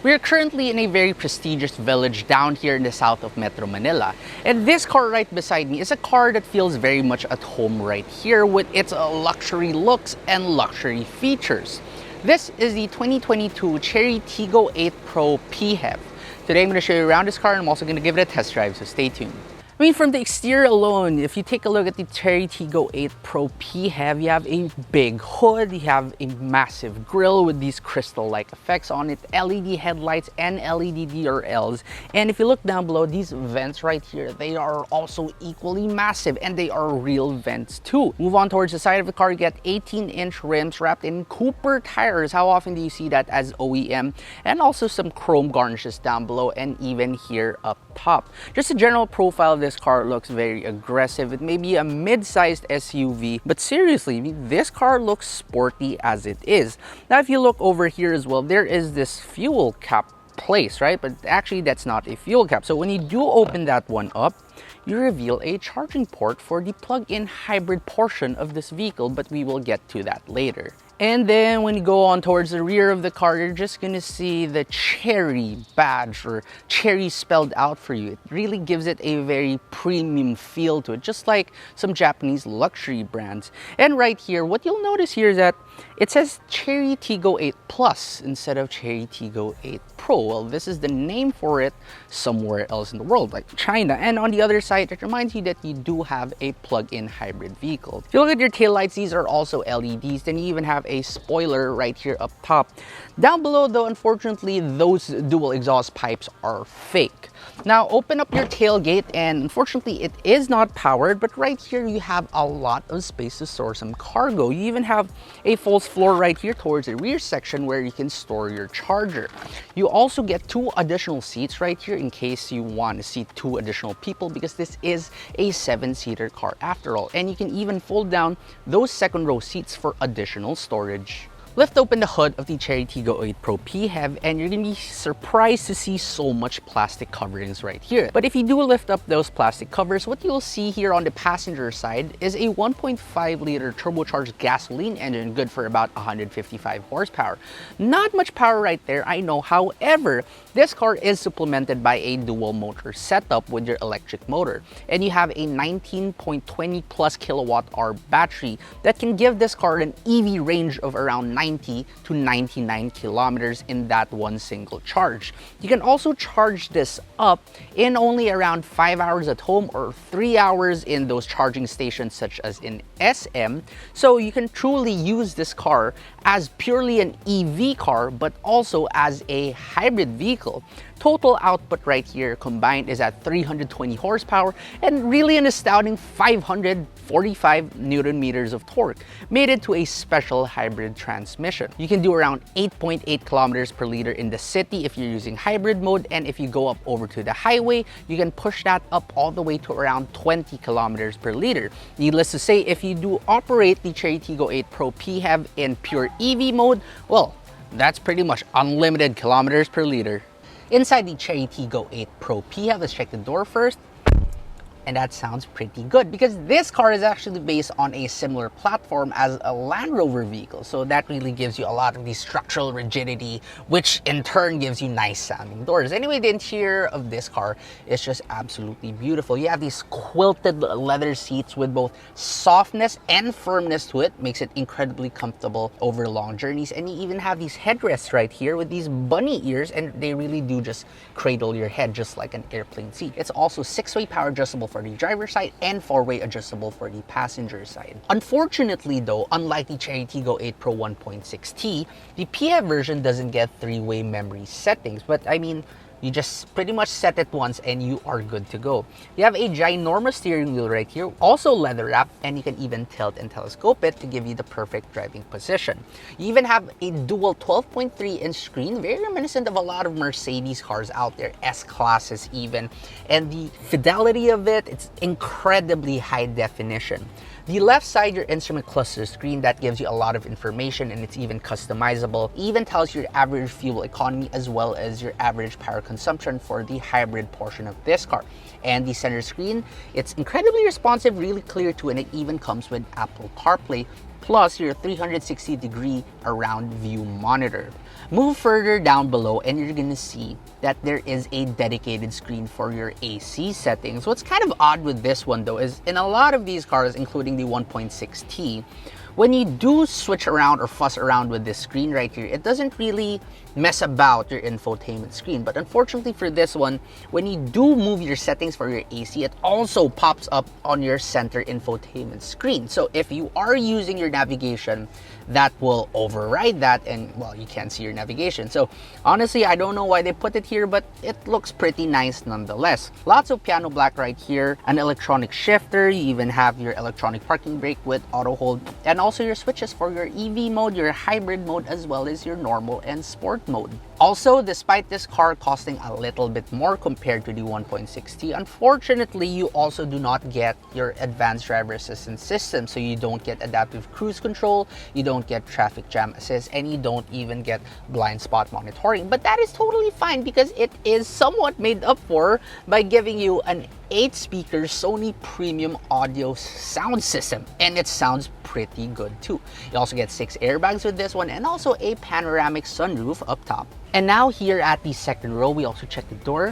We are currently in a very prestigious village down here in the south of Metro Manila. And this car right beside me is a car that feels very much at home right here with its luxury looks and luxury features. This is the 2022 Chery Tiggo 8 Pro PHEV. Today I'm going to show you around this car and I'm also going to give it a test drive, so stay tuned. I mean, from the exterior alone, if you take a look at the Chery Tiggo 8 Pro PHEV, you have a big hood, you have a massive grille with these crystal-like effects on it, LED headlights and LED DRLs. And if you look down below, these vents right here, they are also equally massive and they are real vents too. Move on towards the side of the car, you get 18-inch rims wrapped in Cooper tires. How often do you see that as OEM? And also some chrome garnishes down below and even here up top. Just a general profile of this car looks very aggressive. It may be a mid-sized SUV, but seriously, this car looks sporty as it is. Now, if you look over here as well, there is this fuel cap place, right? But actually, that's not a fuel cap. So when you do open that one up, you reveal a charging port for the plug-in hybrid portion of this vehicle, but we will get to that later. And then when you go on towards the rear of the car, you're just gonna see the Chery badge, or Chery spelled out for you. It really gives it a very premium feel to it, just like some Japanese luxury brands. And right here, what you'll notice here is that it says Chery Tiggo 8 Plus instead of Chery Tiggo 8 Pro. Well, this is the name for it somewhere else in the world, like China. And on the other side, it reminds you that you do have a plug-in hybrid vehicle. If you look at your taillights, these are also LEDs. Then you even have a spoiler right here up top. Down below though, unfortunately, those dual exhaust pipes are fake. Now open up your tailgate and unfortunately it is not powered, but right here you have a lot of space to store some cargo. You even have a false floor right here towards the rear section where you can store your charger. You also get 2 additional seats right here in case you want to seat 2 additional people, because this is a 7-seater car after all. And you can even fold down those second row seats for additional storage. Lift open the hood of the Chery Tiggo 8 Pro PHEV and you're going to be surprised to see so much plastic coverings right here. But if you do lift up those plastic covers, what you'll see here on the passenger side is a 1.5-liter turbocharged gasoline engine, good for about 155 horsepower. Not much power right there, I know. However, this car is supplemented by a dual motor setup with your electric motor. And you have a 19.20 plus kilowatt hour battery that can give this car an EV range of around 90 to 99 kilometers in that one single charge. You can also charge this up in only around 5 hours at home or 3 hours in those charging stations such as in SM. So you can truly use this car as purely an EV car, but also as a hybrid vehicle. Total output right here combined is at 320 horsepower and really an astounding 545 Newton meters of torque, made it to a special hybrid transmission. You can do around 8.8 kilometers per liter in the city if you're using hybrid mode, and if you go up over to the highway, you can push that up all the way to around 20 kilometers per liter. Needless to say, if you do operate the Chery Tiggo 8 Pro PHEV in pure EV mode, well, that's pretty much unlimited kilometers per liter. Inside the Chery Tiggo 8 Pro PHEV, let's check the door first. And that sounds pretty good because this car is actually based on a similar platform as a Land Rover vehicle. So that really gives you a lot of the structural rigidity, which in turn gives you nice sounding doors. Anyway, the interior of this car is just absolutely beautiful. You have these quilted leather seats with both softness and firmness to it. Makes it incredibly comfortable over long journeys. And you even have these headrests right here with these bunny ears, and they really do just cradle your head just like an airplane seat. It's also 6-way power adjustable for the driver's side and 4-way adjustable for the passenger side. Unfortunately though, unlike the Chery Tiggo 8 Pro 1.6T, the PHEV version doesn't get 3-way memory settings, but I mean, you just pretty much set it once and you are good to go. You have a ginormous steering wheel right here, also leather wrapped, and you can even tilt and telescope it to give you the perfect driving position. You even have a dual 12.3-inch screen, very reminiscent of a lot of Mercedes cars out there, S-classes even. And the fidelity of it, it's incredibly high definition. The left side, your instrument cluster screen, that gives you a lot of information and it's even customizable. It even tells your average fuel economy as well as your average power consumption for the hybrid portion of this car. And the center screen, it's incredibly responsive, really clear too, and it even comes with Apple CarPlay plus your 360-degree around view monitor. Move further down below and you're gonna see that there is a dedicated screen for your AC settings. What's kind of odd with this one though is in a lot of these cars, including the 1.6T, when you do switch around or fuss around with this screen right here, it doesn't really mess about your infotainment screen. But unfortunately for this one, when you do move your settings for your AC, it also pops up on your center infotainment screen. So if you are using your navigation, that will override that and, well, you can't see your navigation. So honestly, I don't know why they put it here, but it looks pretty nice nonetheless. Lots of piano black right here, an electronic shifter, you even have your electronic parking brake with auto hold, and also your switches for your EV mode, your hybrid mode, as well as your normal and sport mode. Also, despite this car costing a little bit more compared to the 1.6T, unfortunately, you also do not get your advanced driver assistance system. So you don't get adaptive cruise control, you don't get traffic jam assist, and you don't even get blind spot monitoring. But that is totally fine because it is somewhat made up for by giving you an 8-speaker Sony premium audio sound system, and it sounds pretty good too. You also get 6 airbags with this one and also a panoramic sunroof up top. And now here at the second row, we also check the door.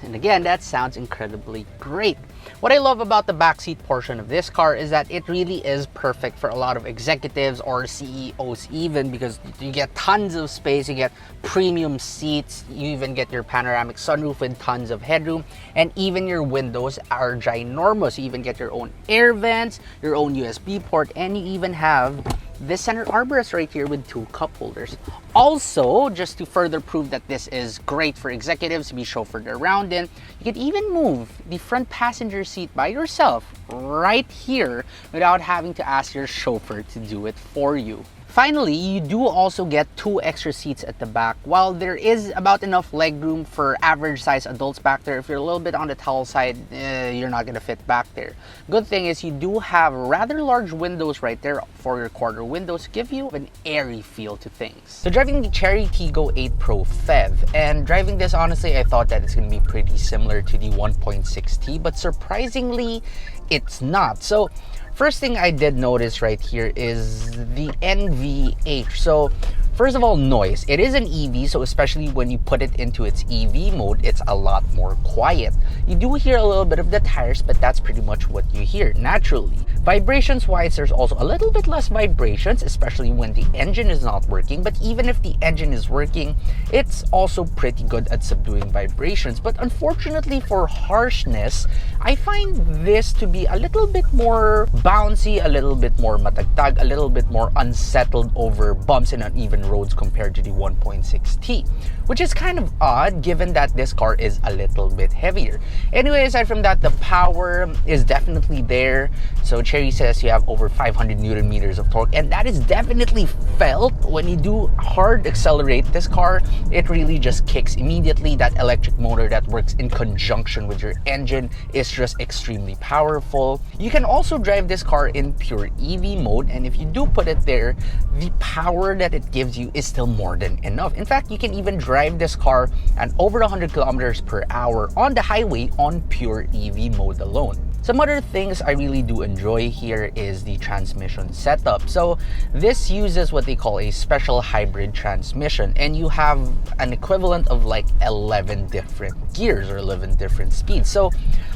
And again, that sounds incredibly great. What I love about the backseat portion of this car is that it really is perfect for a lot of executives or CEOs even, because you get tons of space, you get premium seats, you even get your panoramic sunroof with tons of headroom, and even your windows are ginormous. You even get your own air vents, your own USB port, and you even have this center armrest right here with 2 cup holders. Also, just to further prove that this is great for executives to be chauffeured around in, you can even move the front passenger seat by yourself right here without having to ask your chauffeur to do it for you. Finally, you do also get 2 extra seats at the back. While there is about enough leg room for average size adults back there, if you're a little bit on the tall side, you're not gonna fit back there. Good thing is you do have rather large windows right there for your quarter windows to give you an airy feel to things. So driving the Chery Tiggo 8 Pro PHEV, and driving this, honestly, I thought that it's gonna be pretty similar to the 1.6T, but surprisingly, it's not. So first thing I did notice right here is the NVH. So first of all, noise. It is an EV, so especially when you put it into its EV mode, it's a lot more quiet. You do hear a little bit of the tires, but that's pretty much what you hear naturally. Vibrations wise, there's also a little bit less vibrations, especially when the engine is not working. But even if the engine is working, it's also pretty good at subduing vibrations. But unfortunately for harshness, I find this to be a little bit more bouncy, a little bit more matagtag, a little bit more unsettled over bumps and uneven roads compared to the 1.6T, which is kind of odd given that this car is a little bit heavier. Anyway, aside from that, the power is definitely there. So Chery says you have over 500 Newton meters of torque, and that is definitely felt when you do hard accelerate this car. It really just kicks immediately. That electric motor that works in conjunction with your engine is just extremely powerful. You can also drive this car in pure EV mode, and if you do put it there, the power that it gives you is still more than enough. In fact, you can even drive this car at over 100 kilometers per hour on the highway on pure EV mode alone. Some other things I really do enjoy here is the transmission setup. So this uses what they call a special hybrid transmission, and you have an equivalent of like 11 different gears or 11 different speeds. So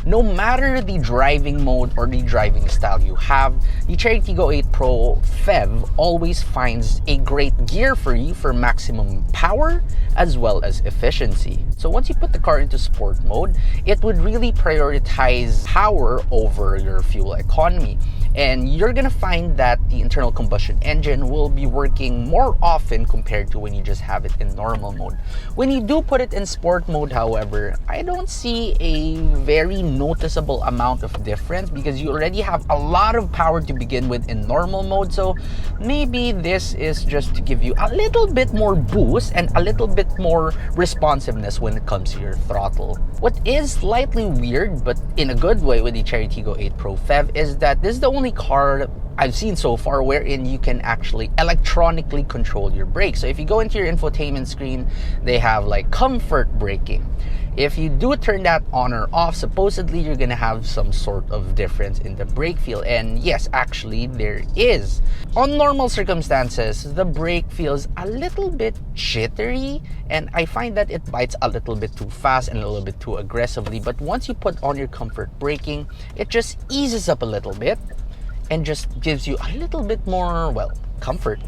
no matter the driving mode or the driving style you have, the Chery Tiggo 8 Pro PHEV always finds a great gear for you for maximum power as well as efficiency. So once you put the car into sport mode, it would really prioritize power over your fuel economy. And you're gonna find that the internal combustion engine will be working more often compared to when you just have it in normal mode. When you do put it in sport mode, however, I don't see a very noticeable amount of difference because you already have a lot of power to begin with in normal mode. So maybe this is just to give you a little bit more boost and a little bit more responsiveness when it comes to your throttle. What is slightly weird, but in a good way, with the Chery Tiggo 8 Pro PHEV is that this is the only car I've seen so far, wherein you can actually electronically control your brakes. So if you go into your infotainment screen, they have like comfort braking. If you do turn that on or off, supposedly you're gonna have some sort of difference in the brake feel. And yes, actually there is. On normal circumstances, the brake feels a little bit jittery, and I find that it bites a little bit too fast and a little bit too aggressively. But once you put on your comfort braking, it just eases up a little bit and just gives you a little bit more, well, comfort.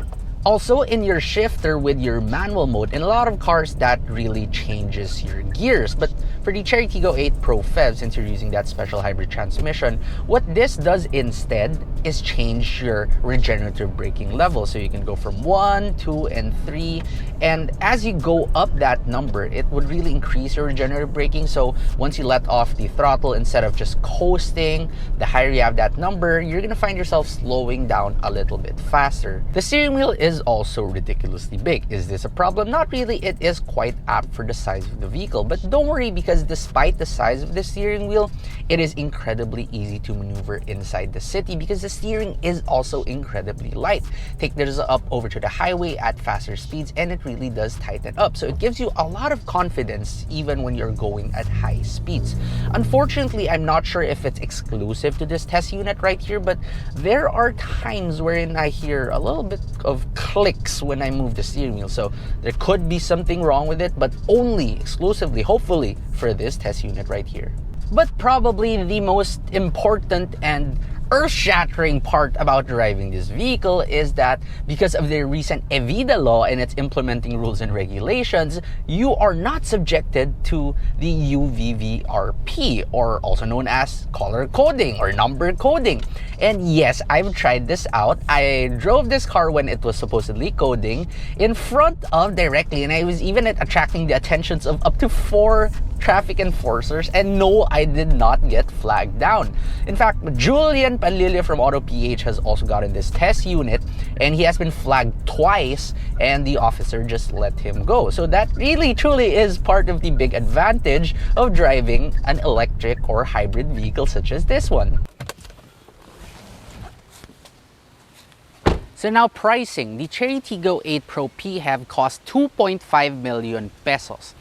Also, in your shifter with your manual mode, in a lot of cars that really changes your gears. But for the Chery Tiggo 8 Pro PHEV, since you're using that special hybrid transmission, what this does instead is change your regenerative braking level. So you can go from 1, 2, and 3. And as you go up that number, it would really increase your regenerative braking. So once you let off the throttle, instead of just coasting, the higher you have that number, you're gonna find yourself slowing down a little bit faster. The steering wheel is also ridiculously big. Is this a problem? Not really. It is quite apt for the size of the vehicle. But don't worry, because despite the size of the steering wheel, it is incredibly easy to maneuver inside the city because the steering is also incredibly light. Take this up over to the highway at faster speeds and it really does tighten up. So it gives you a lot of confidence even when you're going at high speeds. Unfortunately, I'm not sure if it's exclusive to this test unit right here, but there are times wherein I hear a little bit of clicks when I move the steering wheel. So there could be something wrong with it, but only exclusively, hopefully, for this test unit right here. But probably the most important and earth-shattering part about driving this vehicle is that because of the recent EVIDA law and its implementing rules and regulations, you are not subjected to the UVVRP, or also known as color coding or number coding. And yes, I've tried this out. I drove this car when it was supposedly coding in front of directly, and I was even attracting the attentions of up to 4 traffic enforcers, and no, I did not get flagged down. In fact, Julian Panlilia from Auto PH has also gotten this test unit, and he has been flagged twice, and the officer just let him go. So that really truly is part of the big advantage of driving an electric or hybrid vehicle such as this one. So now pricing. The Chery Tiggo 8 Pro PHEV costs 2.5 million pesos.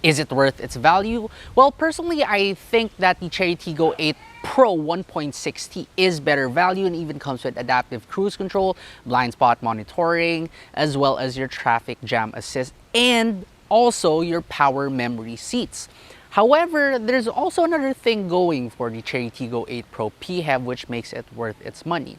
Is it worth its value? Well, personally, I think that the Chery Tiggo 8 Pro 1.6T is better value and even comes with adaptive cruise control, blind spot monitoring, as well as your traffic jam assist, and also your power memory seats. However, there's also another thing going for the Chery Tiggo 8 Pro PHEV which makes it worth its money.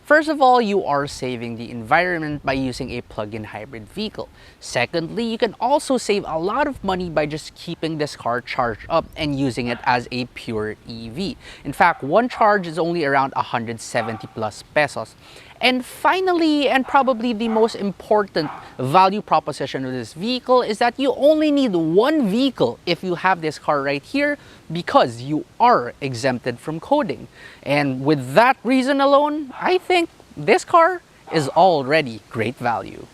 First of all, you are saving the environment by using a plug-in hybrid vehicle. Secondly, you can also save a lot of money by just keeping this car charged up and using it as a pure EV. In fact, one charge is only around 170 plus pesos. And finally, and probably the most important value proposition of this vehicle is that you only need one vehicle if you have this car right here, because you are exempted from coding. And with that reason alone, I think this car is already great value.